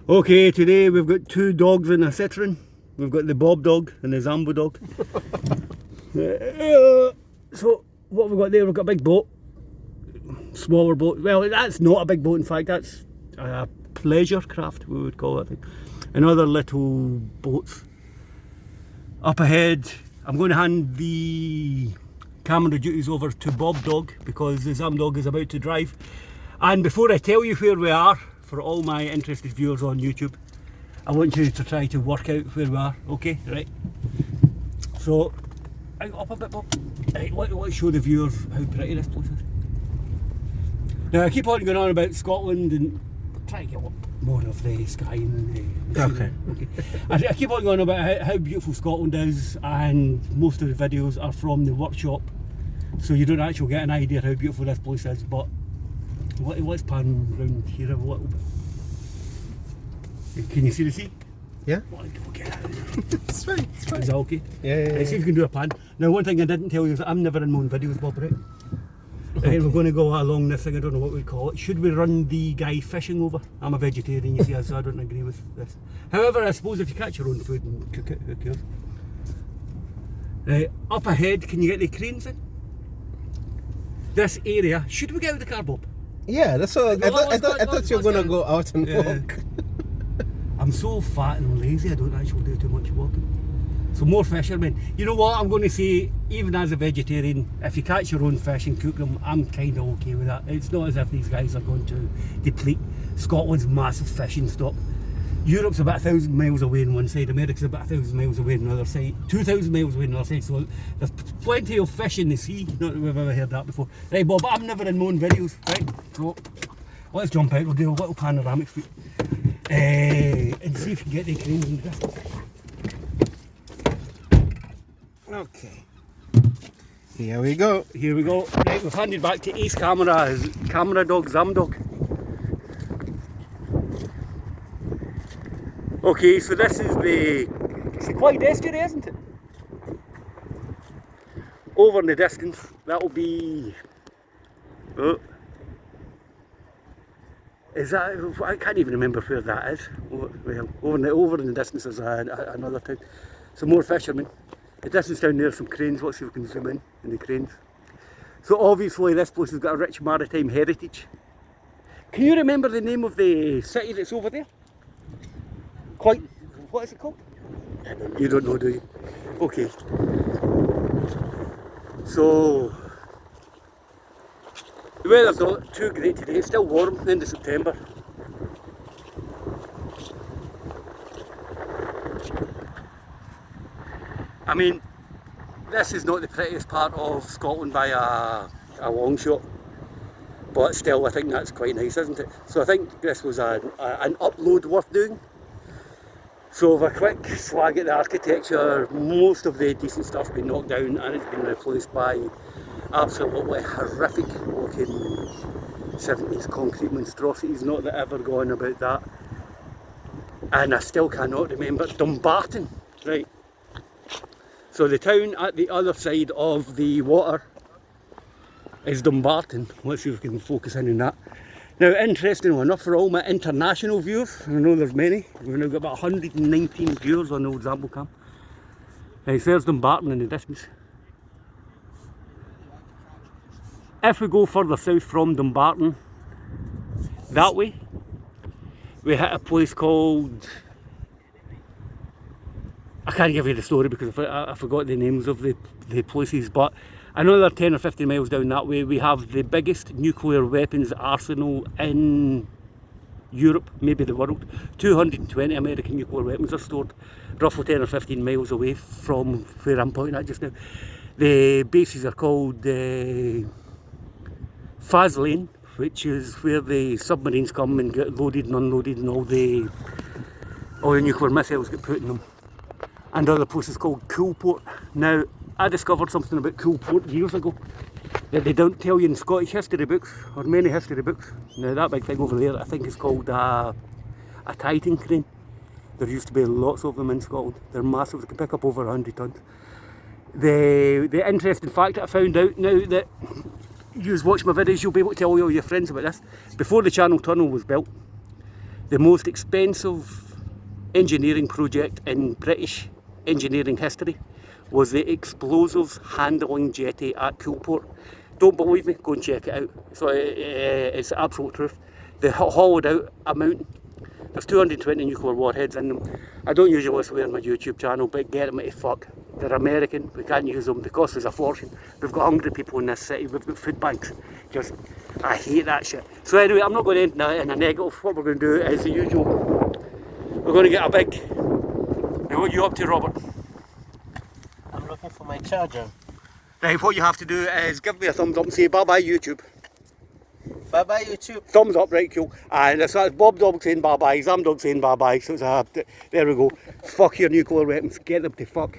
Okay, today we've got two dogs in a Citroën. We've got the Bob dog and the Zambo dog. So what we've got there, we've got a big boat, smaller boat. Well, that's not a big boat, in fact, that's a pleasure craft, we would call it, I think. And other little boats. Up ahead, I'm going to hand the camera duties over to Bob dog because the Zam dog is about to drive. And before I tell you where we are, for all my interested viewers on YouTube, I want you to try to work out where we are, okay? Right. So, up a bit, Bob. Right, let's show the viewers how pretty this place is. Now, I keep on going on about Scotland and try to get more of the sky and the okay. I keep on going about how beautiful Scotland is, and most of the videos are from the workshop, so you don't actually get an idea how beautiful this place is. But let's pan round here a little bit. Can you see the sea? Yeah. It's fine, it's fine. Is that okay? Yeah. Right, see if you can do a pan. Now, one thing I didn't tell you is that I'm never in my own videos, Bob, right? Right, we're going to go along this thing, I don't know what we call it. Should we run the guy fishing over? I'm a vegetarian, you see, so I don't agree with this. However, I suppose if you catch your own food and cook it, who cares? Right, up ahead, can you get the cranes in? This area, should we get out of the car, Bob? Yeah, that's all. I thought you were going to go out and walk. I'm so fat and lazy, I don't actually do too much walking. So more fishermen. You know what, I'm going to say, even as a vegetarian, if you catch your own fish and cook them, I'm kind of okay with that. It's not as if these guys are going to deplete Scotland's massive fishing stock. Europe's about 1,000 miles away on one side, America's about 1,000 miles away on the other side, 2,000 miles away on the other side, so there's plenty of fish in the sea. Not that we've ever heard that before. Right, Bob, I'm never in my own videos, right? So let's jump out, we'll do a little panoramic sweep. And see if we can get the cranes in the distance. Okay. Here we go. Here we go. Right, we've handed back to Ace Camera, his camera dog, Zam dog. Okay, so this is it's quite estuary, isn't it? Over in the distance, that'll be, is that, I can't even remember where that is. Well, over in the distance is another town. Some more fishermen. The distance down there, some cranes. Let's see if we can zoom in the cranes. So obviously this place has got a rich maritime heritage. Can you remember the name of the city that's over there? What is it called? You don't know, do you? Okay. So the weather's not too great today, it's still warm, end of September. I mean, this is not the prettiest part of Scotland by a long shot, but still I think that's quite nice, isn't it? So I think this was an upload worth doing. So with a quick slag at the architecture, most of the decent stuff's been knocked down and it's been replaced by absolutely horrific looking 70s concrete monstrosities, not that ever going about that. And I still cannot remember Dumbarton, right? So the town at the other side of the water is Dumbarton. Let's see if we can focus in on that. Now, interestingly enough, for all my international viewers, I know there's many, we've now got about 119 viewers on the old Zambo cam. Right, so there's Dumbarton in the distance. If we go further south from Dumbarton, that way, we hit a place called, I can't give you the story because I forgot the names of the places, but another 10 or 15 miles down that way we have the biggest nuclear weapons arsenal in Europe, maybe the world. 220 American nuclear weapons are stored roughly 10 or 15 miles away from where I'm pointing at just now. The bases are called Faslane, which is where the submarines come and get loaded and unloaded and all the nuclear missiles get put in them. And other places called Coolport. Now, I discovered something about Coolport years ago that they don't tell you in Scottish history books, or many history books. Now that big thing over there, I think is called a Titan crane. There used to be lots of them in Scotland. They're massive, they can pick up over 100 tonnes. The interesting fact that I found out now that you watch my videos, you'll be able to tell all your friends about this. Before the Channel Tunnel was built, The most expensive engineering project in British engineering history was the explosives handling jetty at Coolport. Don't believe me? Go and check it out. So it's the absolute truth. They hollowed out a mountain. There's 220 nuclear warheads in them. I don't usually swear on my YouTube channel, but get them to fuck. They're American, we can't use them, they cost us a fortune. We've got hungry people in this city, we've got food banks. Just, I hate that shit. So anyway, I'm not going to end in a negative. What we're going to do is the usual. We're going to get a big... Now what are you up to, Robert? I'm looking for my charger. Right, what you have to do is give me a thumbs up and say bye-bye YouTube. Bye-bye YouTube. Thumbs up, right, cool. And that's Bob Dog saying bye-bye, Sam Dog saying bye-bye. So it's there we go. Fuck your nuclear weapons, get them to fuck.